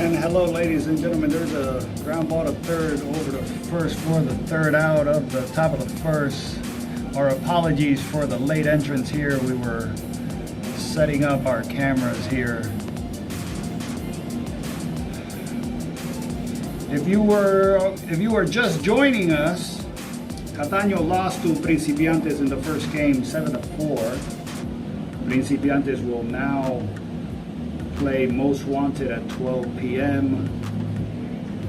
And hello, ladies and gentlemen. There's a ground ball to third over the first for the third out of the top of the first. Our apologies for the late entrance here. We were setting up our cameras here. If you were just joining us, Cataño lost to Principiantes in the first game, 7-4. Principiantes will now play Most Wanted at 12 p.m.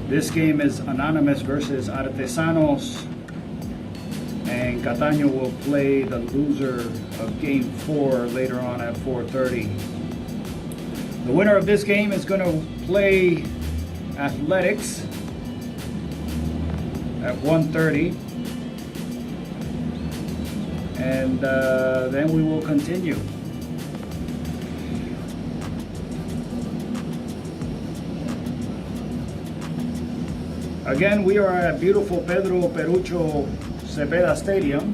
This game is Anonymous versus Artesanos, and Cataño will play the loser of game 4 later on at 4:30. The winner of this game is going to play Athletics at 1:30, and then we will continue. Again, we are at beautiful Pedro Perucho Cepeda Stadium.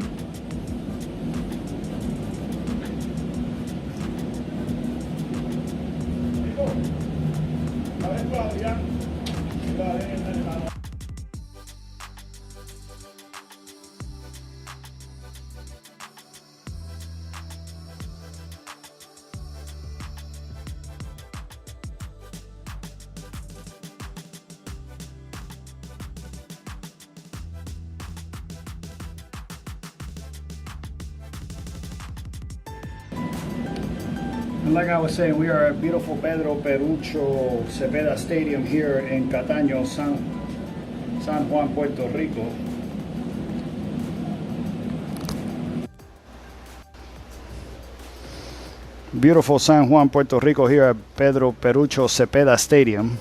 And like I was saying, we are at beautiful Pedro Perucho Cepeda Stadium here in Cataño, San Juan, Puerto Rico. Beautiful San Juan, Puerto Rico here at Pedro Perucho Cepeda Stadium.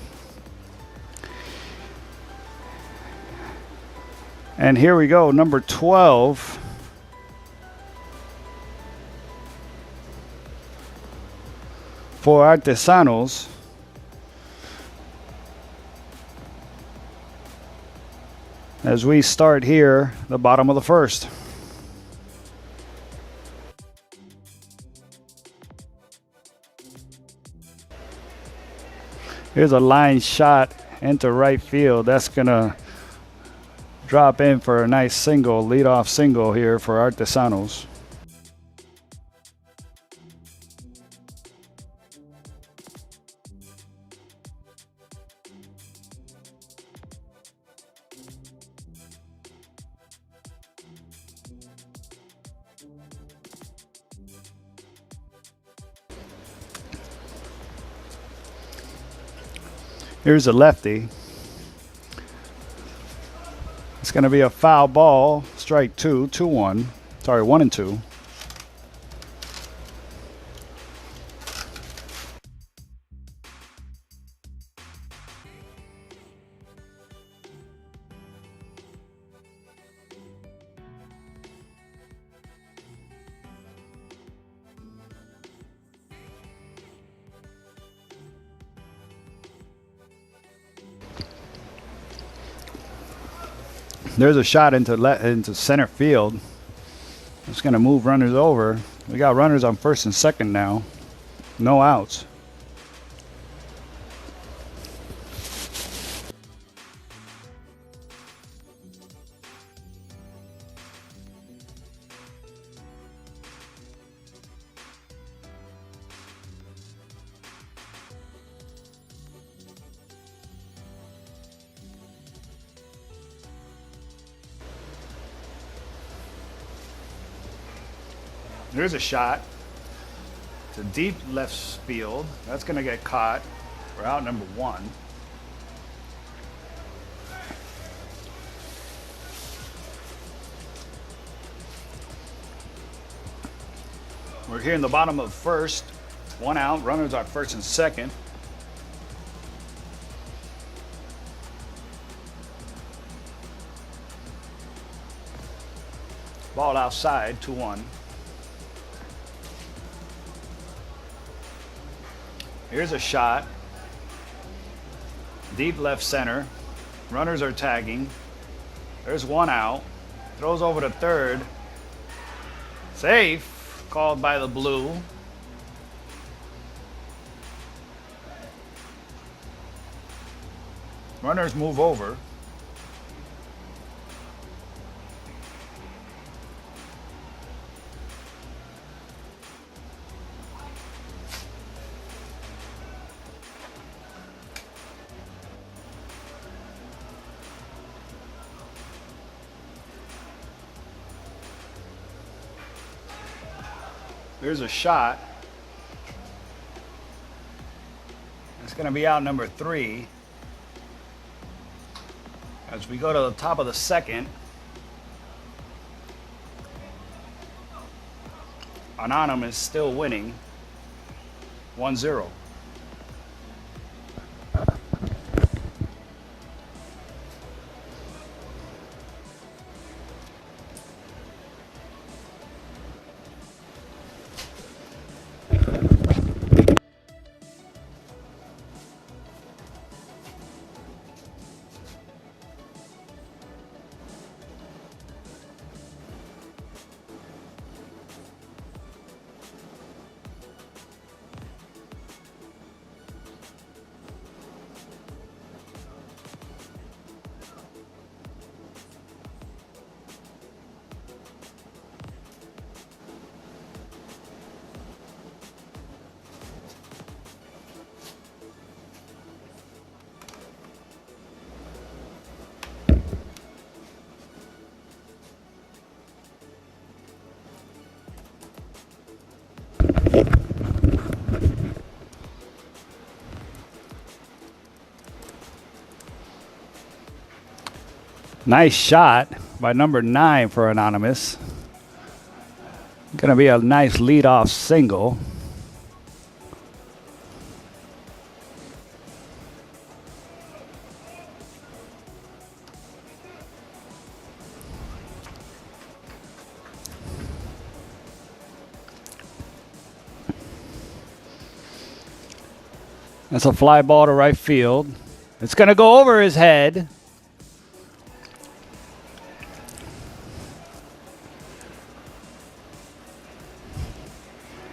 And here we go, number 12. For Artesanos, as we start here, the bottom of the first. Here's a line shot into right field. That's gonna drop in for a nice single, leadoff single here for Artesanos. Here's a lefty. It's going to be a foul ball. Strike 2, 2-1. Sorry, 1-2. There's a shot into center field. It's going to move runners over. We got runners on first and second now. No outs. There's a shot to deep left field. That's going to get caught. We're out number 1. We're here in the bottom of first. 1 out. Runners are first and second. Ball outside, 2-1. Here's a shot. Deep left center. Runners are tagging. There's 1 out. Throws over to third. Safe. Called by the blue. Runners move over. There's a shot. It's going to be out number 3. As we go to the top of the second, Anonymous still winning 1-0. Nice shot by number 9 for Anonymous. Gonna be a nice leadoff single. That's a fly ball to right field. It's gonna go over his head.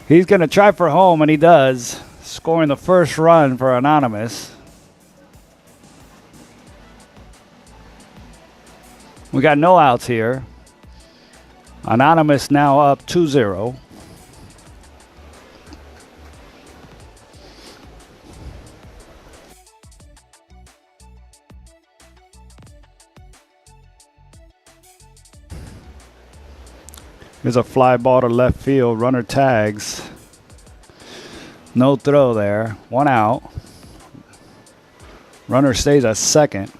He's going to try for home, and he does, scoring the first run for Anonymous. We got no outs here. Anonymous now up 2-0. Here's a fly ball to left field. Runner tags. No throw there. 1 out. Runner stays at second.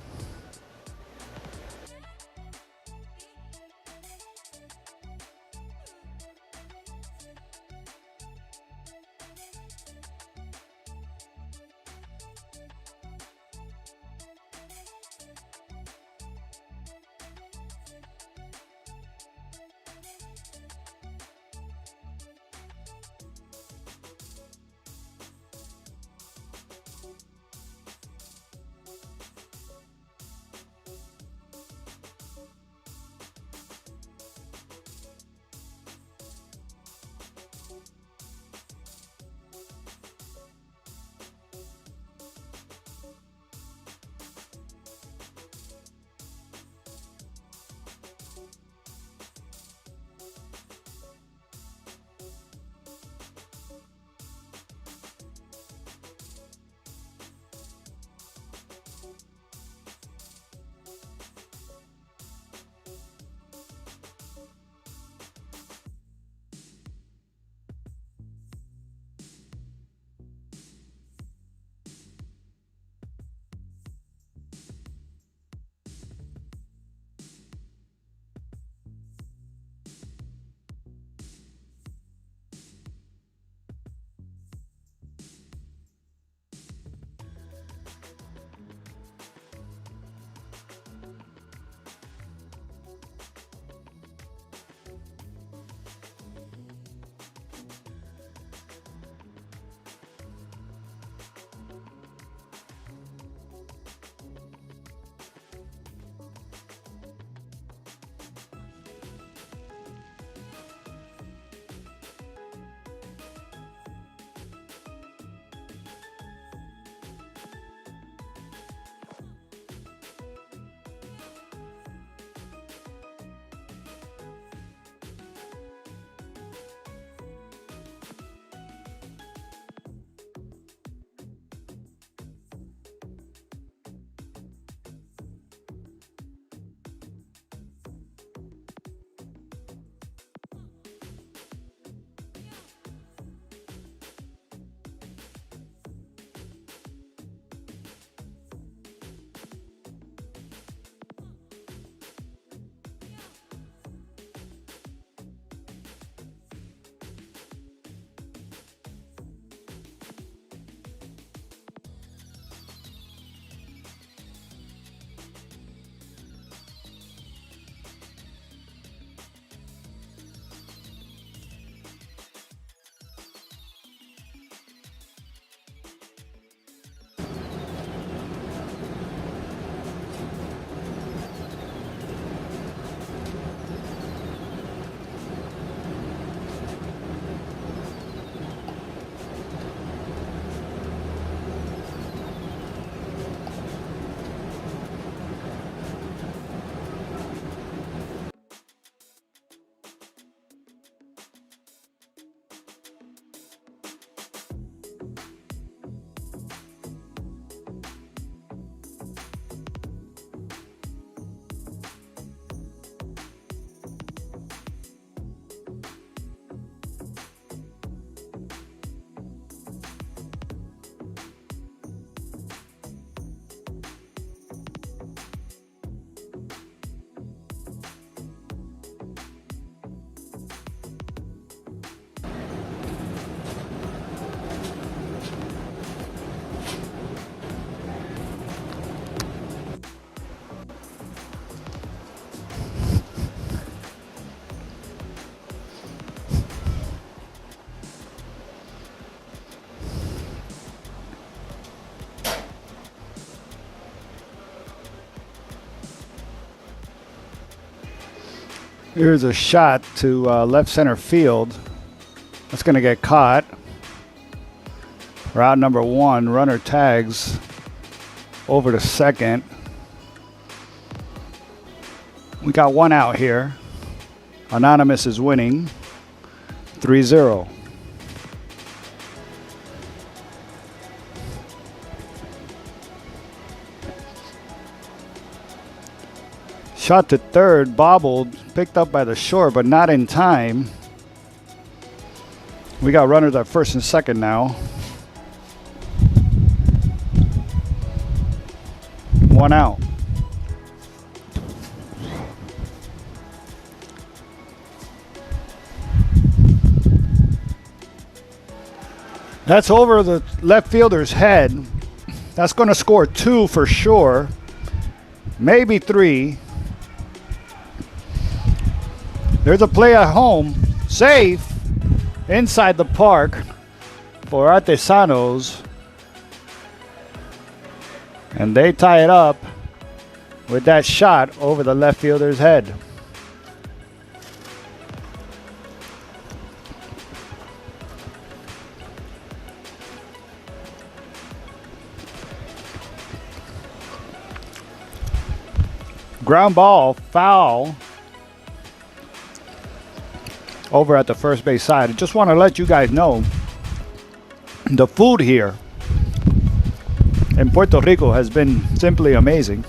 Here's a shot to left center field. That's going to get caught. Route number 1, runner tags over to second. We got 1 out here. Anonymous is winning 3-0. Shot to third, bobbled, picked up by the short, but not in time. We got runners at first and second now. 1 out. That's over the left fielder's head. That's going to score 2 for sure. Maybe 3. There's a play at home. Safe inside the park for Artesanos. And they tie it up with that shot over the left fielder's head. Ground ball, foul over at the first base side. I just want to let you guys know the food here in Puerto Rico has been simply amazing.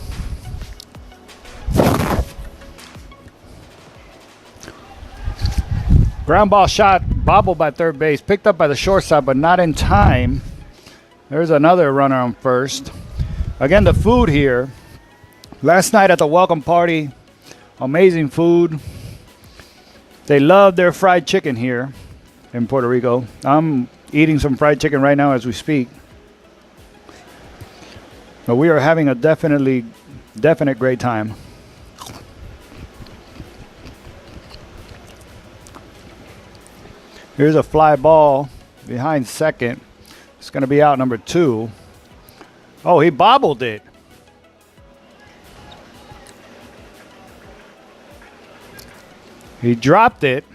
Ground ball shot, bobbled by third base, picked up by the shortstop, but not in time. There's another runner on first. Again, the food here. Last night at the welcome party, amazing food. They love their fried chicken here in Puerto Rico. I'm eating some fried chicken right now as we speak. But we are having a definite great time. Here's a fly ball behind second. It's going to be out number 2. Oh, he bobbled it. He dropped it.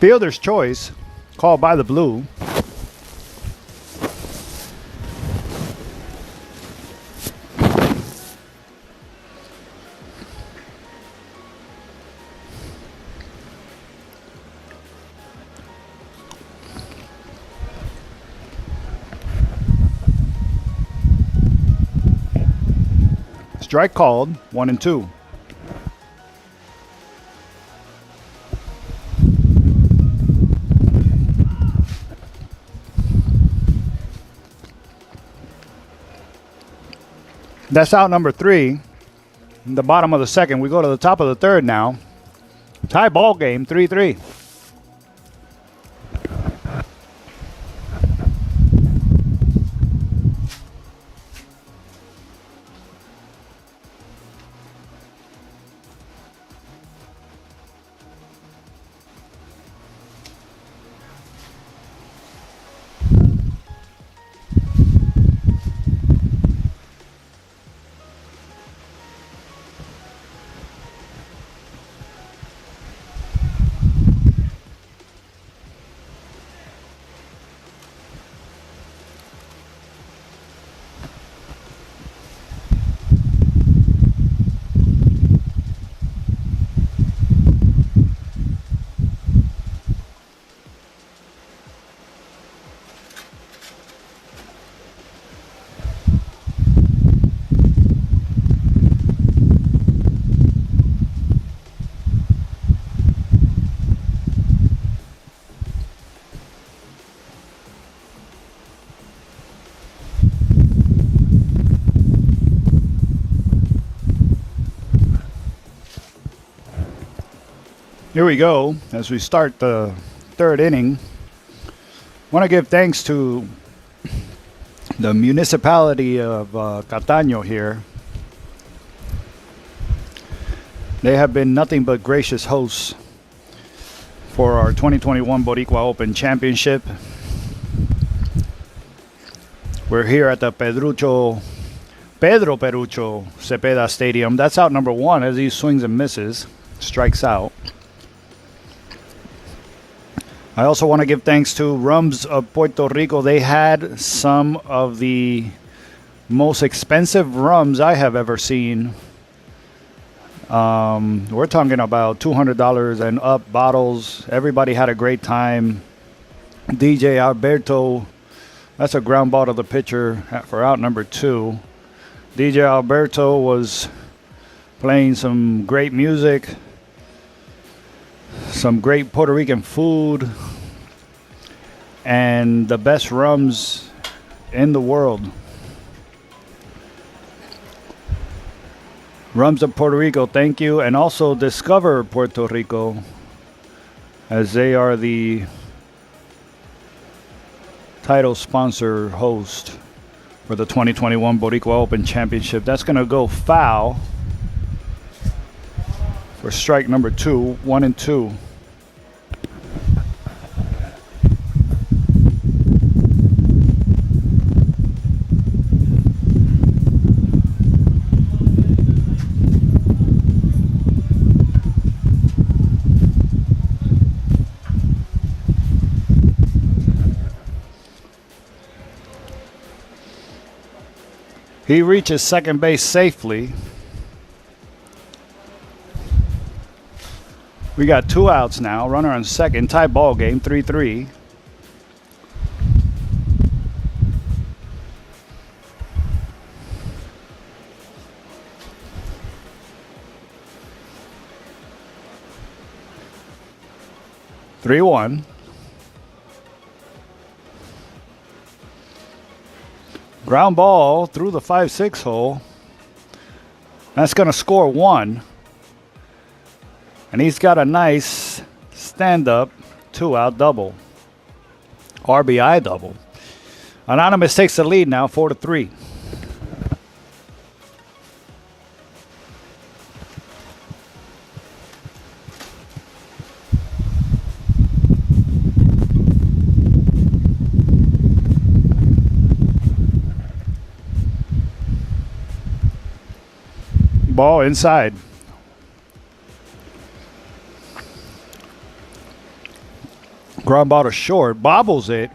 Fielder's choice, called by the blue. Strike called, 1-2. That's out number 3. In the bottom of the second. We go to the top of the third now. Tie ball game, 3-3. Here we go as we start the third inning. I want to give thanks to the municipality of Cataño here They have been nothing but gracious hosts for our 2021 Boricua Open Championship. We're here at the Pedro Perucho Cepeda Stadium. That's out number one as he swings and misses, strikes out. I also want to give thanks to Rums of Puerto Rico. They had some of the most expensive rums I have ever seen. We're talking about $200 and up bottles. Everybody had a great time. DJ Alberto, that's a ground ball to the pitcher for out number two. DJ Alberto was playing some great music, some great Puerto Rican food, and the best rums in the world. Rums of Puerto Rico, thank you. And also Discover Puerto Rico, as they are the title sponsor host for the 2021 Boricua Open Championship. That's going to go foul for strike number 2, 1-2. He reaches second base safely. We got 2 outs now. Runner on second. Tie ball game, 3-3. Three one. Ground ball through the 5-6 hole. That's going to score 1. And he's got a nice stand-up 2-out double. RBI double. Anonymous takes the lead now, 4-3. Ball inside. Ground ball to short. Bobbles it.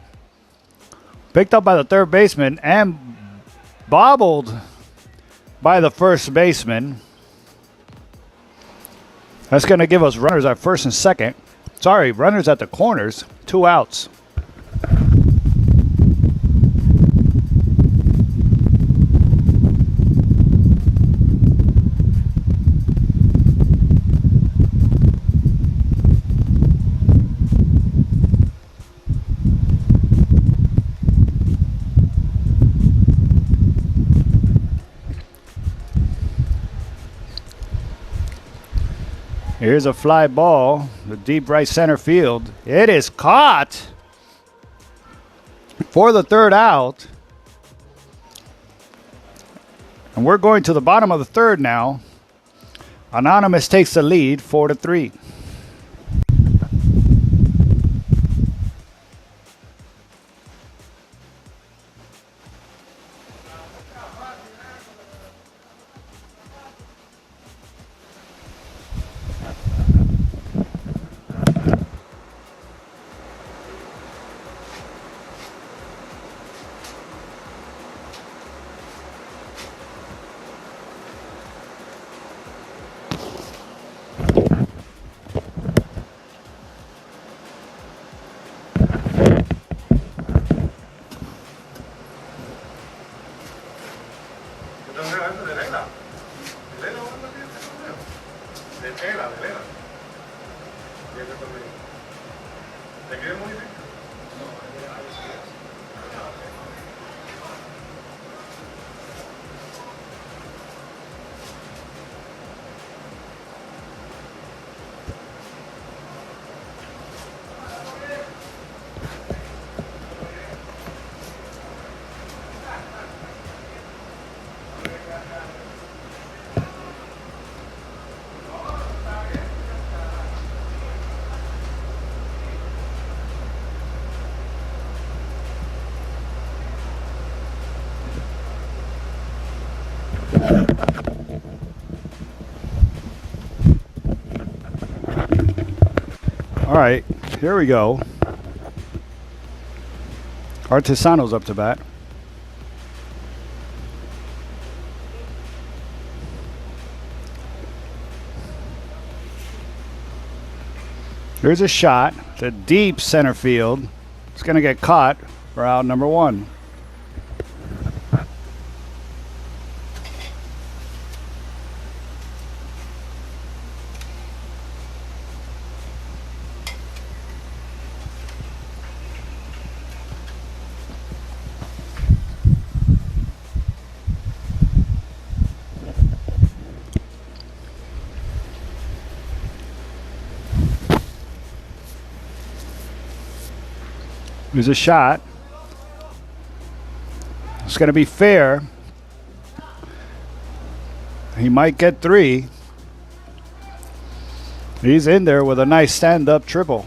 Picked up by the third baseman and bobbled by the first baseman. That's going to give us runners at first and second. Sorry, runners at the corners. 2 outs. Here's a fly ball, the deep right center field. It is caught for the 3rd out. And we're going to the bottom of the 3rd now. Anonymous takes the lead, 4-3. All right, here we go. Artesanos up to bat. Here's a shot to deep center field. It's going to get caught for out number 1. Here's a shot. It's going to be fair. He might get 3. He's in there with a nice stand-up triple.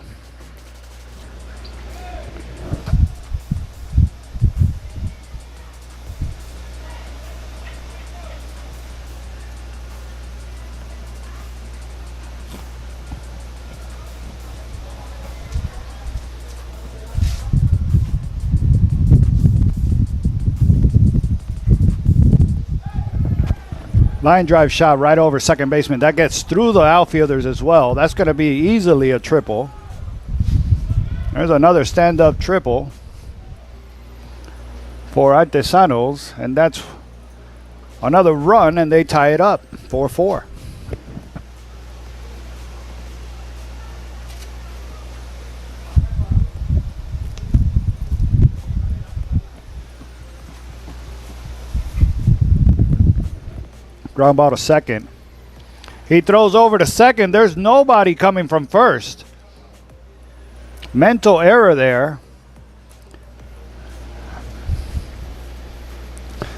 Line drive shot right over second baseman. That gets through the outfielders as well. That's going to be easily a triple. There's another stand-up triple for Artesanos, and that's another run, and they tie it up 4-4. Ground ball to second. He throws over to second. There's nobody coming from first. Mental error there.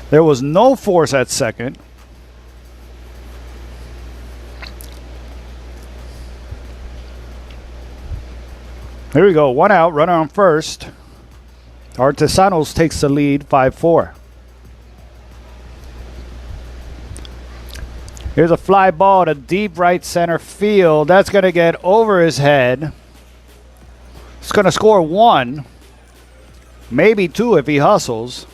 There was no force at second. Here we go. 1 out. Runner on first. Artesanos takes the lead 5-4. Here's a fly ball to deep right center field. That's going to get over his head. It's going to score 1, maybe 2 if he hustles.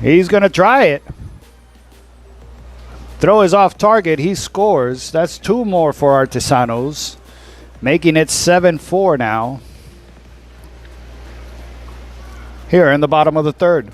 He's going to try it. Throw is off target. He scores. That's 2 more for Artesanos, making it 7-4 now. Here in the bottom of the 3rd.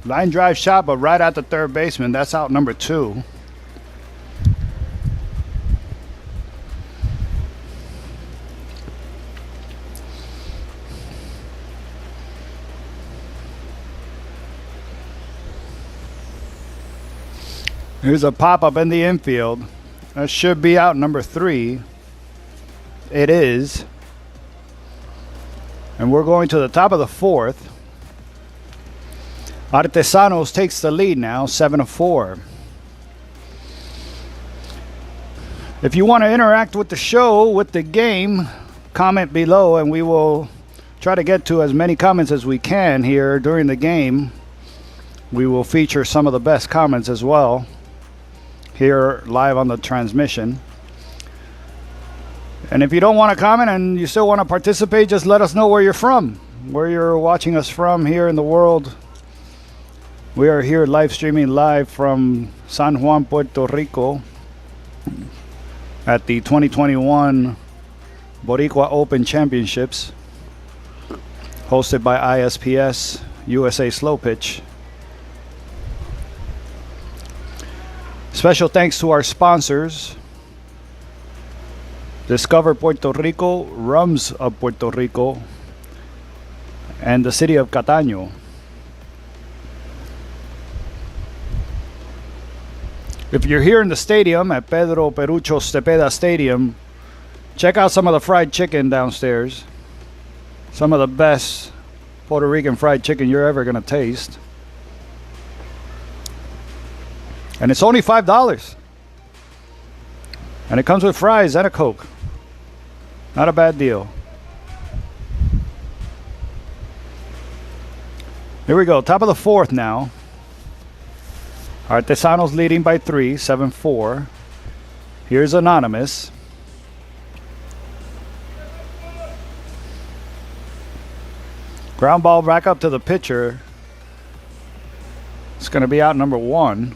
Line drive shot, but right at the third baseman. That's out number 2. Here's a pop-up in the infield. That should be out number 3. It is. And we're going to the top of the 4th. Artesanos takes the lead now, 7-4. If you want to interact with the show, with the game, comment below, and we will try to get to as many comments as we can here during the game. We will feature some of the best comments as well here live on the transmission. And if you don't want to comment and you still want to participate, just let us know where you're from, where you're watching us from here in the world. We are here live streaming live from San Juan, Puerto Rico at the 2021 Boricua Open Championships hosted by ISPS USA Slow Pitch. Special thanks to our sponsors: Discover Puerto Rico, Rums of Puerto Rico, and the city of Cataño. If you're here in the stadium at Pedro Perucho Cepeda Stadium, check out some of the fried chicken downstairs. Some of the best Puerto Rican fried chicken you're ever going to taste. And it's only $5. And it comes with fries and a Coke. Not a bad deal. Here we go. Top of the fourth now. Artesanos leading by 3, 7-4. Here's Anonymous. Ground ball back up to the pitcher. It's going to be out number 1.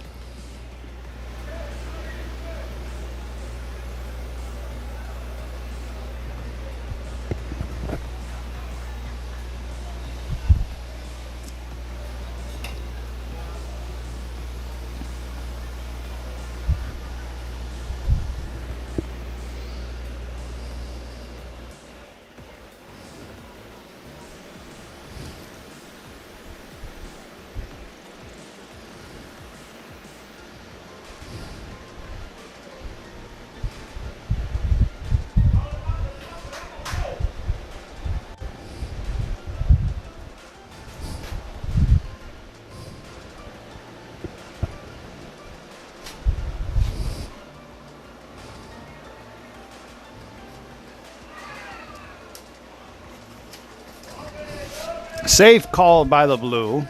Safe called by the blue.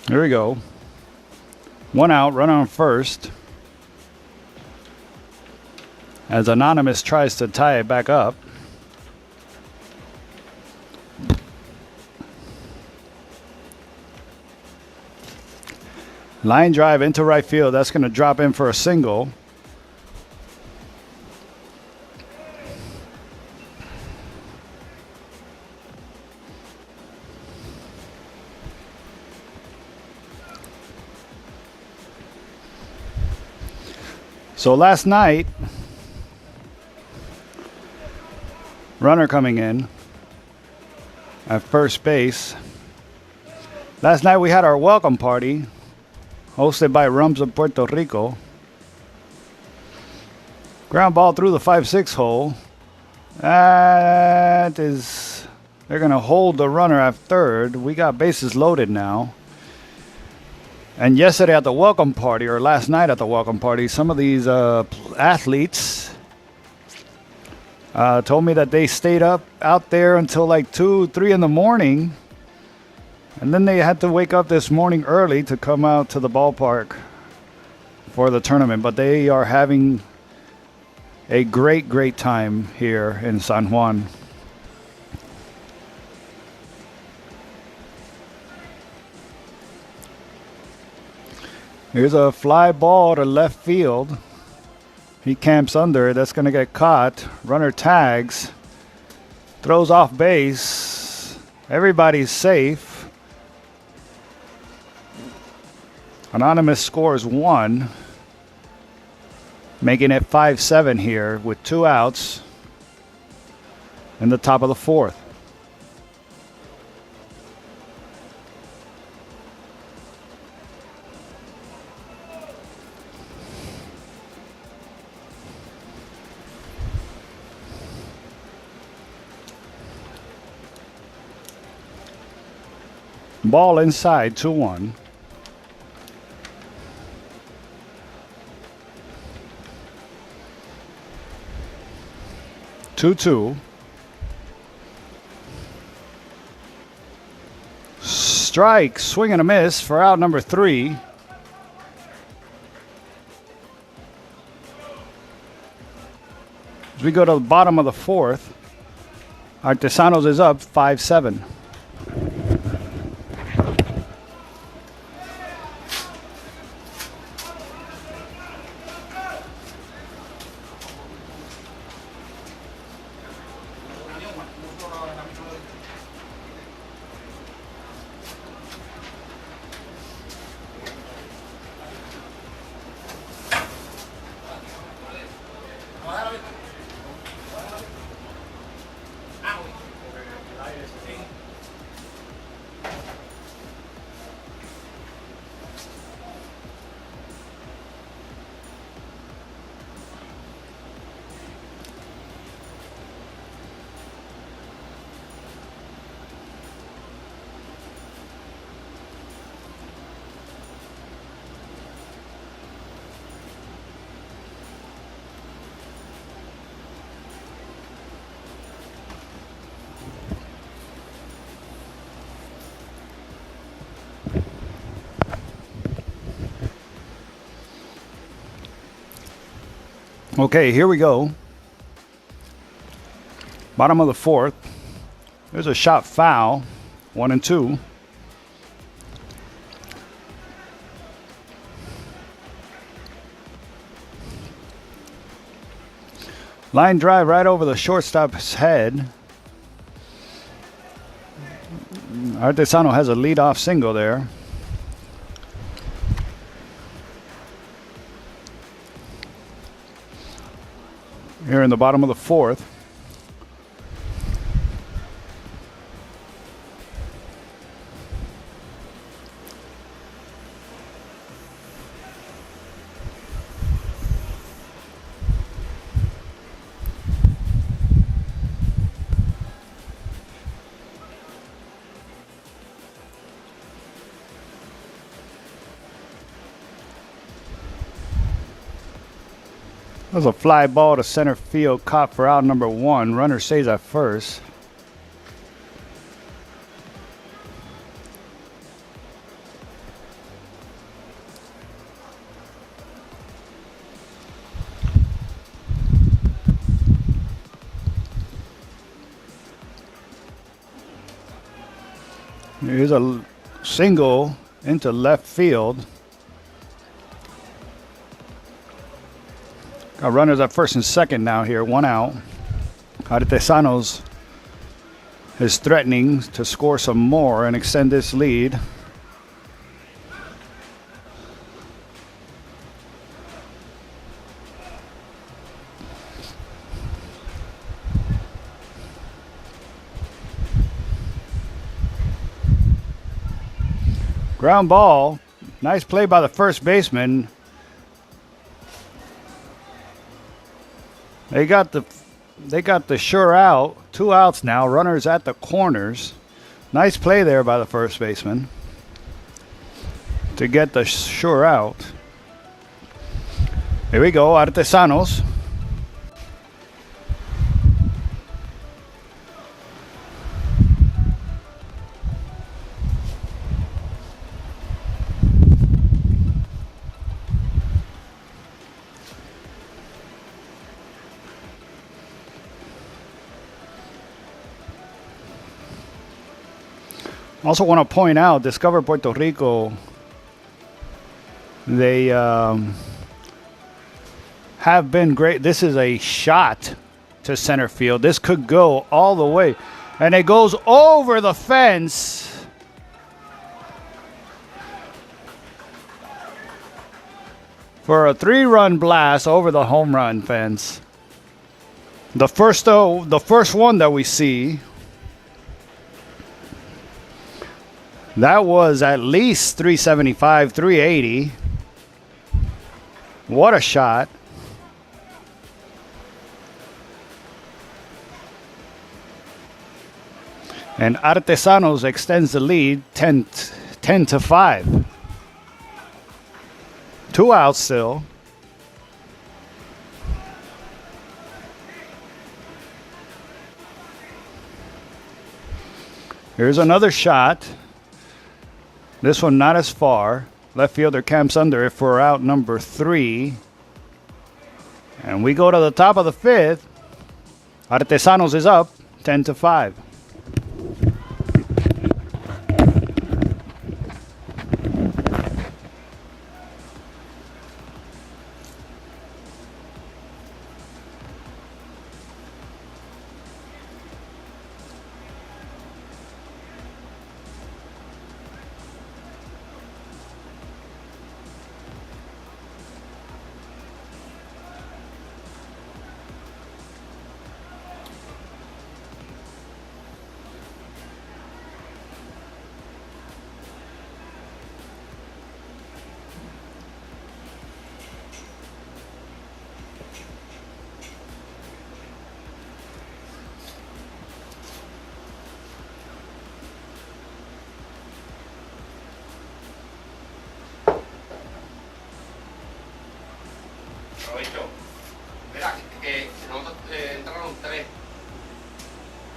Here we go. 1 out, run on first. As Anonymous tries to tie it back up. Line drive into right field. That's going to drop in for a single. So last night, runner coming in at first base. Last night we had our welcome party hosted by Rums of Puerto Rico. Ground ball through the 5-6 hole. That is, they're going to hold the runner at third. We got bases loaded now. And yesterday at the welcome party, or last night at the welcome party, some of these athletes told me that they stayed up out there until like 2, 3 in the morning. And then they had to wake up this morning early to come out to the ballpark for the tournament. But they are having a great, great time here in San Juan. Here's a fly ball to left field. He camps under it. That's going to get caught. Runner tags. Throws off base. Everybody's safe. Anonymous scores 1, making it 5-7 here with 2 outs in the top of the fourth. Ball inside, 2-1. 2-2. Strike, swing and a miss for out number 3. As we go to the bottom of the fourth, Artesanos is up 5-7. Okay, here we go. Bottom of the fourth. There's a shot foul. 1 and 2. Line drive right over the shortstop's head. Artesano has a leadoff single there. Here in the bottom of the fourth. That was a fly ball to center field, caught for out number 1. Runner stays at first. Here's a single into left field. Got runners at first and second now here, 1 out. Artesanos is threatening to score some more and extend this lead. Ground ball. Nice play by the first baseman. They got the sure out. 2 outs now. Runners at the corners. Nice play there by the first baseman to get the sure out. Here we go, Artesanos. Also want to point out, Discover Puerto Rico, they have been great. This is a shot to center field. This could go all the way. And it goes over the fence. For a 3-run blast over the home run fence. The first one that we see. That was at least 375, 380. What a shot. And Artesanos extends the lead 10 to 5. 2 outs still. Here's another shot. This one not as far. Left fielder camps under it for out number 3. And we go to the top of the 5th. Artesanos is up 10 to 5. Aprovecho. Mira, nosotros entraron 3.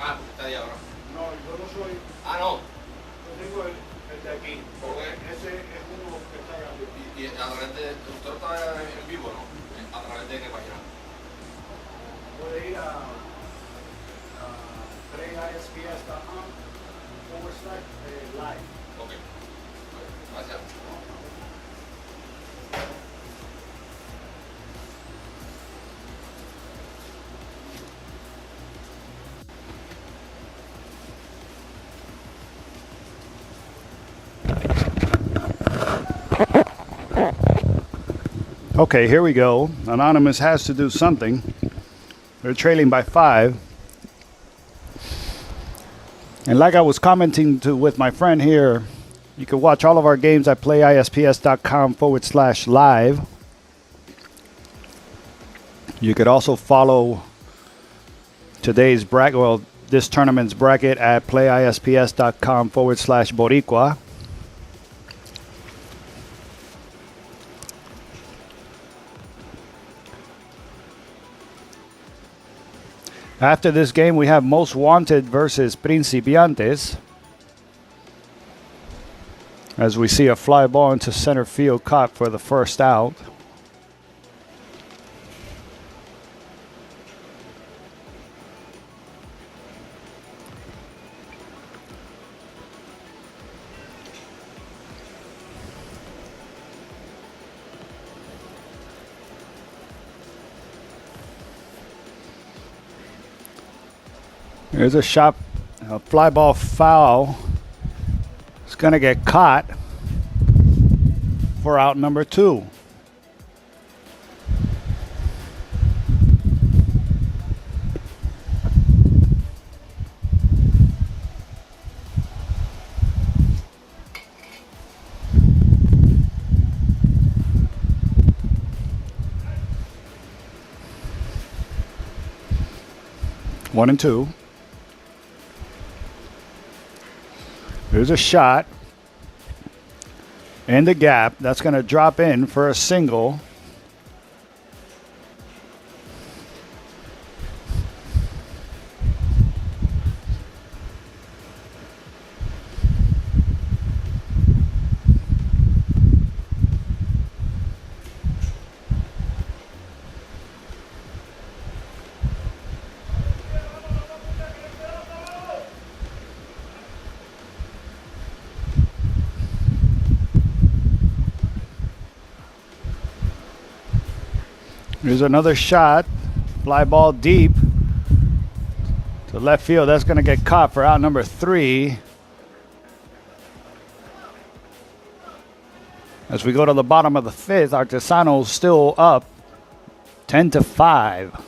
Ah, está ahí ahora. No, yo no soy. Ah, no. Yo tengo el de aquí. Porque ese es uno que está grande. Y a través de. ¿Usted está en vivo, no? ¿A través de qué página? play playisps.com/live. Ok. Gracias. Okay, here we go. Anonymous has to do something. They're trailing by 5. And like I was commenting with my friend here, you can watch all of our games at playisps.com/live. You could also follow today's bracket, well, this tournament's bracket at playisps.com/Boricua. After this game, we have Most Wanted versus Principiantes. As we see a fly ball into center field caught for the first out. There's a shot, a fly ball foul. It's going to get caught for out number 2. One and 2. There's a shot in the gap. That's going to drop in for a single. Here's another shot. Fly ball deep to left field. That's going to get caught for out number 3. As we go to the bottom of the 5th, Artesanos still up 10-5.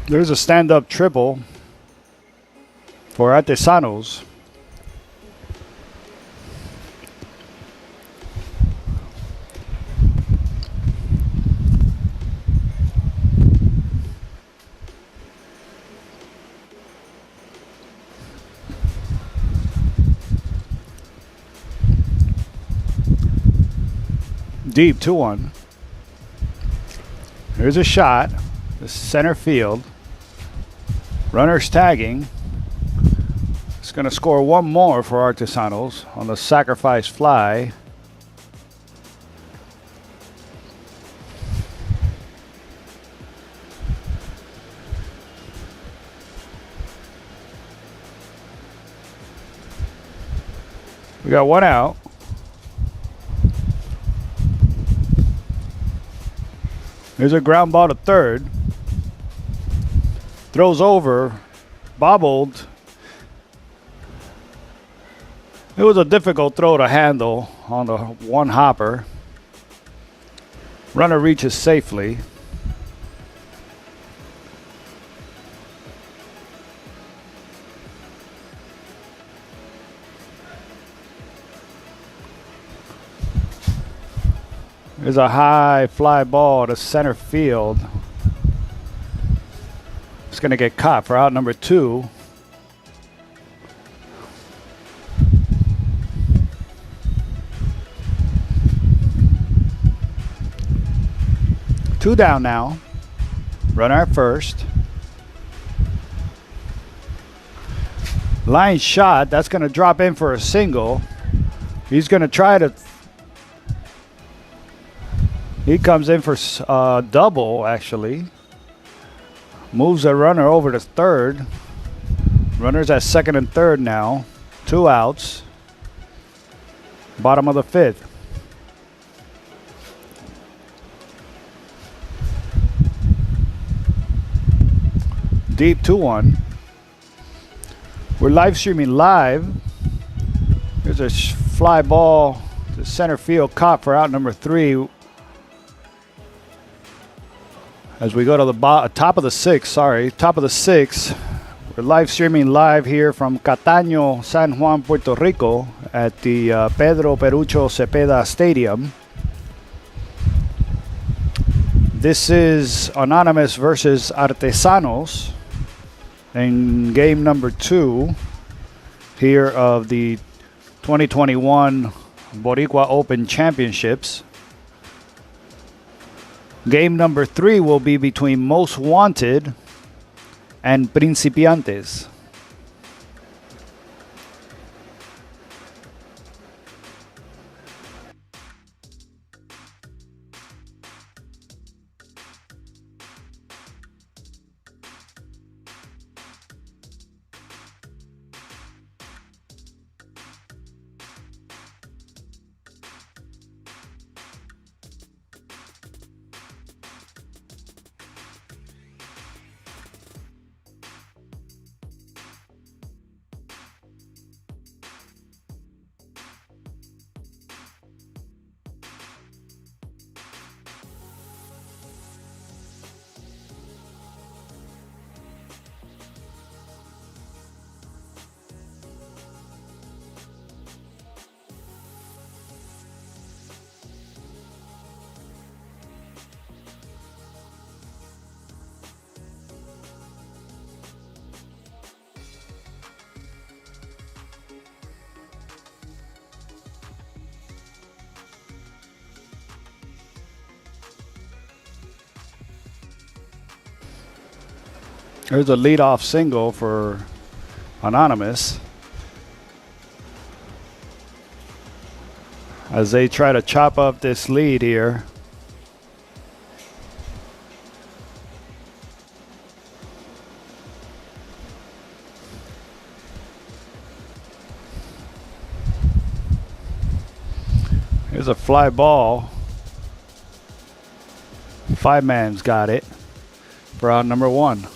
There's a stand-up triple for Artesanos. Deep 2-1. Here's a shot. The center field. Runners tagging. It's going to score one more for Artesanos on the sacrifice fly. got one out. Here's a ground ball to third. Throws over, bobbled. It was a difficult throw to handle on the one hopper. Runner reaches safely. There's a high fly ball to center field. It's going to get caught for out number 2. Two down now. Runner at first. Line shot. That's going to drop in for a single. He's going to try to. He comes in for double, actually. Moves the runner over to third. Runner's at second and third now. 2 outs. Bottom of the 5th. Deep 2-1. We're live streaming live. Here's a fly ball to center field, caught for out number 3. As we go to the top of the 6th, top of the 6th. We're live streaming live here from Cataño, San Juan, Puerto Rico at the Pedro Perucho Cepeda Stadium. This is Anonymous versus Artesanos in game number 2 here of the 2021 Boricua Open Championships. Game number 3 will be between Most Wanted and Principiantes. There's a leadoff single for Anonymous as they try to chop up this lead here. Here's a fly ball. 5-man's got it for out number 1.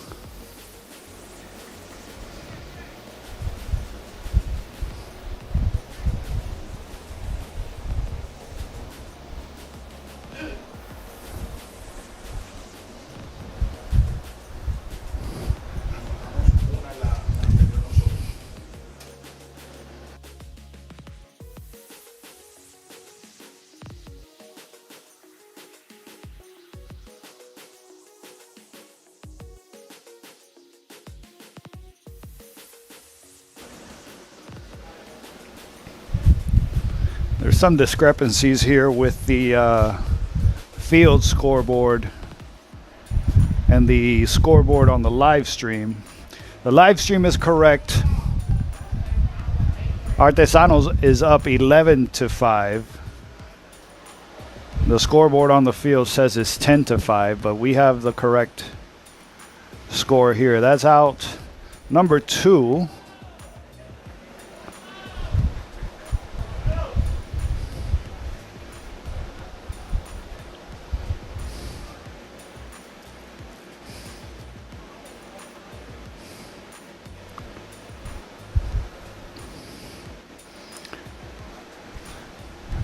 There's some discrepancies here with the field scoreboard and the scoreboard on the live stream. The live stream is correct. Artesanos is up 11-5. The scoreboard on the field says it's 10-5, but we have the correct score here. That's out number 2.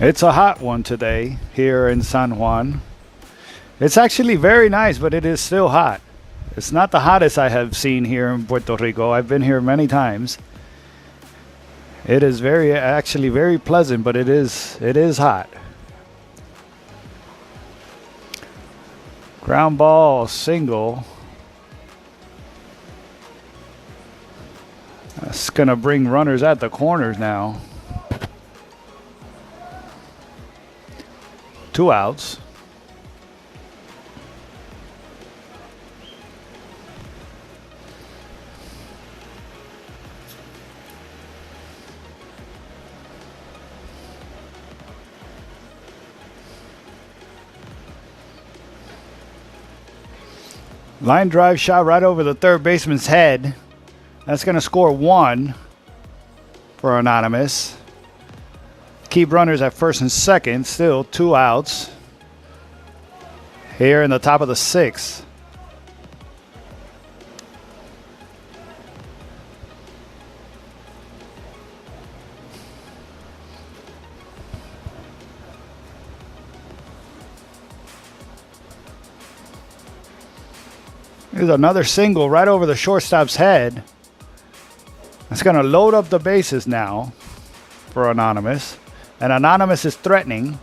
It's a hot one today here in San Juan. It's actually very nice, but it is still hot. It's not the hottest I have seen here in Puerto Rico. I've been here many times. It is actually very pleasant, but it is hot. Ground ball single. That's gonna bring runners at the corners now. 2 outs. Line drive shot right over the third baseman's head. That's going to score 1 for Anonymous. Keep runners at first and second. Still 2 outs. Here in the top of the 6th. There's another single right over the shortstop's head. That's going to load up the bases now for Anonymous. And Anonymous is threatening.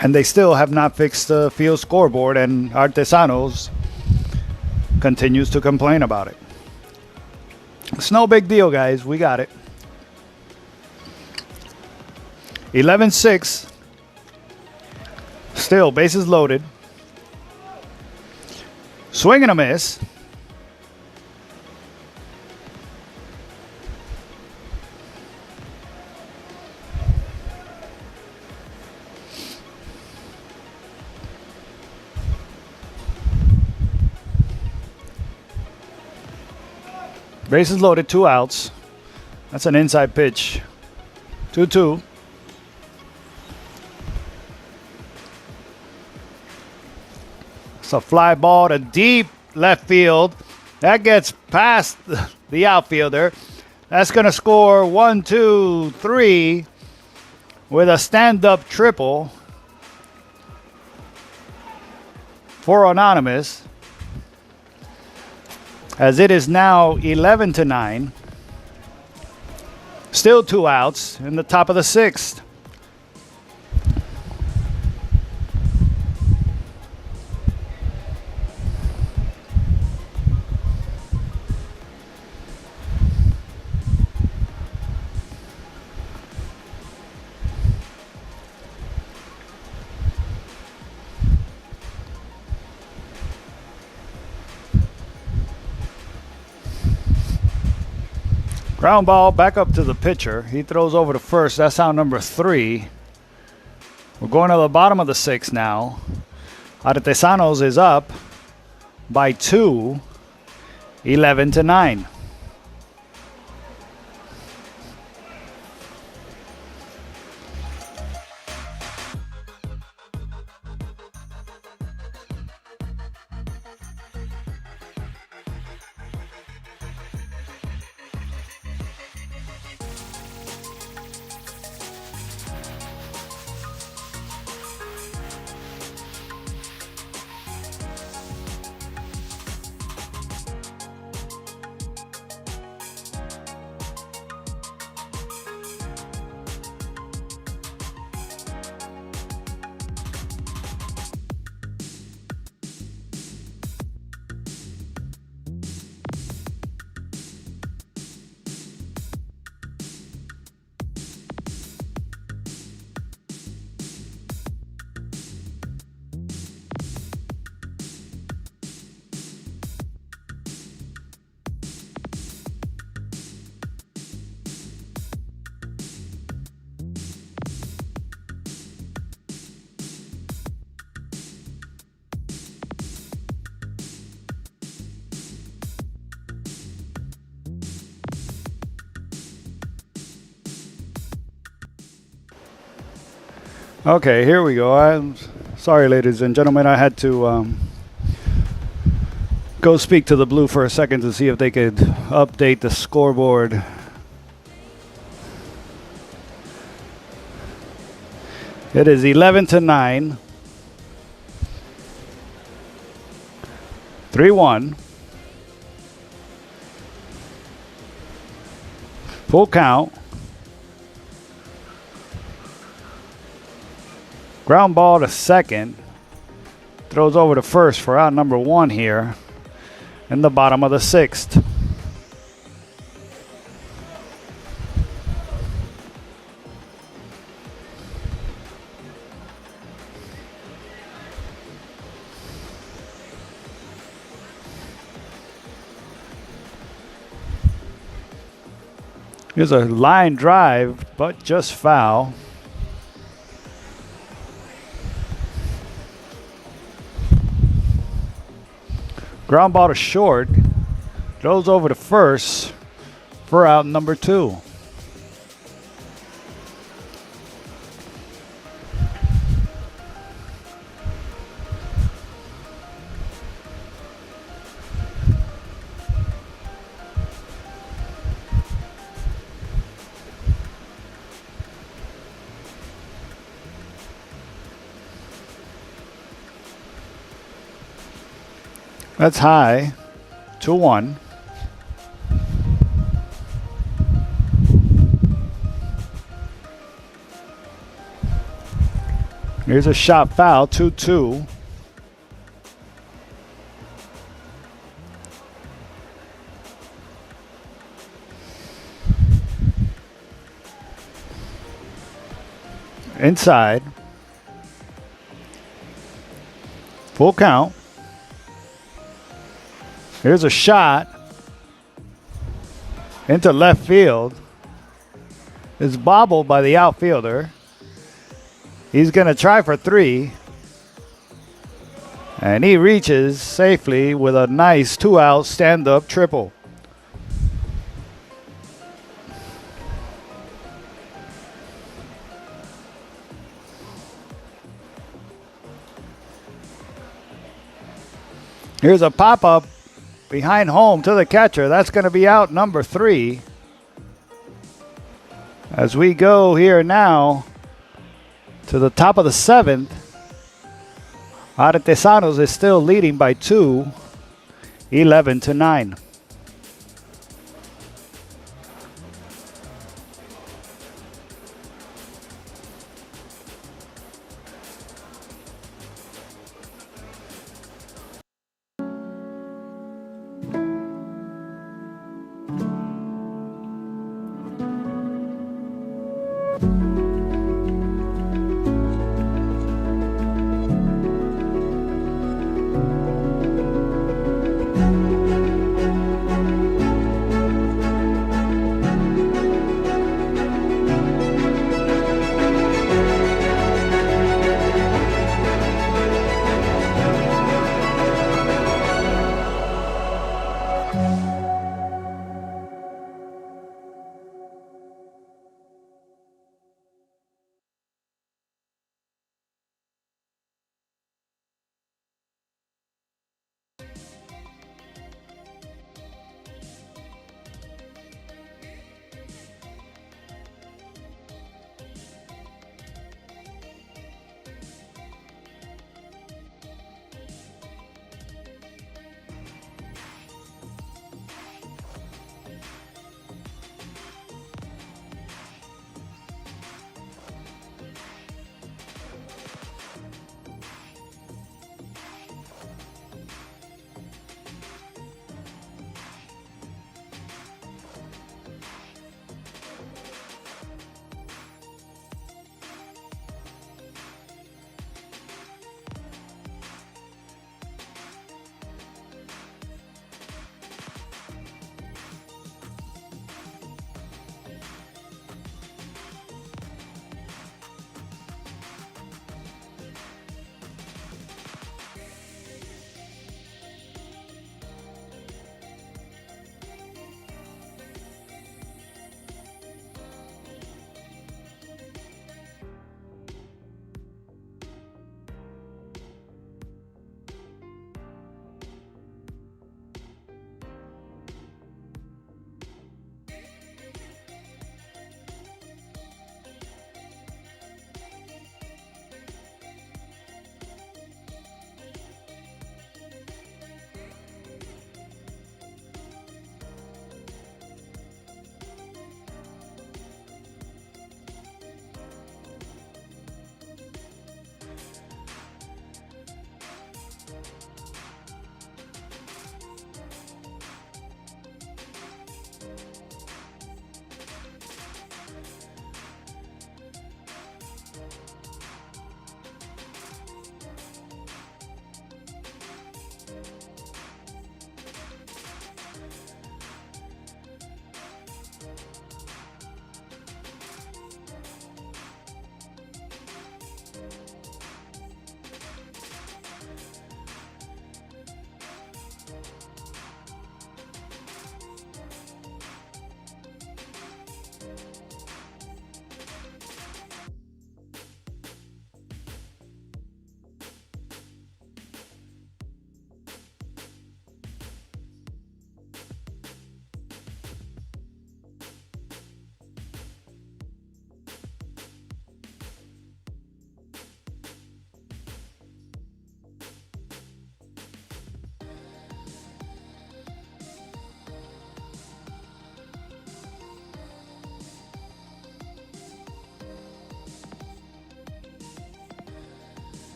And they still have not fixed the field scoreboard, and Artesanos continues to complain about it. It's no big deal, guys. We got it. 11-6. Still, bases loaded. Swing and a miss. Bases loaded, 2 outs. That's an inside pitch. 2-2. It's a fly ball to deep left field. That gets past the outfielder. That's going to score 1, 2, 3 with a stand-up triple for Anonymous, as it is now 11-9. Still 2 outs in the top of the 6th. Ground ball back up to the pitcher. He throws over to first. That's out number 3. We're going to the bottom of the 6th now. Artesanos is up by 2, 11-9. Okay, here we go. I'm sorry, ladies and gentlemen. I had to go speak to the blue for a second to see if they could update the scoreboard. It is 11-9. 3-1. Full count. Ground ball to second. Throws over to first for out number 1 here in the bottom of the 6th. Here's a line drive, but just foul. Ground ball to short. Throws over to first for out number 2. That's high. 2-1. Here's a shot foul. 2-2. Inside. Full count. Here's a shot into left field. It's bobbled by the outfielder. He's going to try for 3. And he reaches safely with a nice 2-out stand-up triple. Here's a pop-up behind home to the catcher. That's going to be out number 3. As we go here now to the top of the 7th, Artesanos is still leading by 2, 11-9.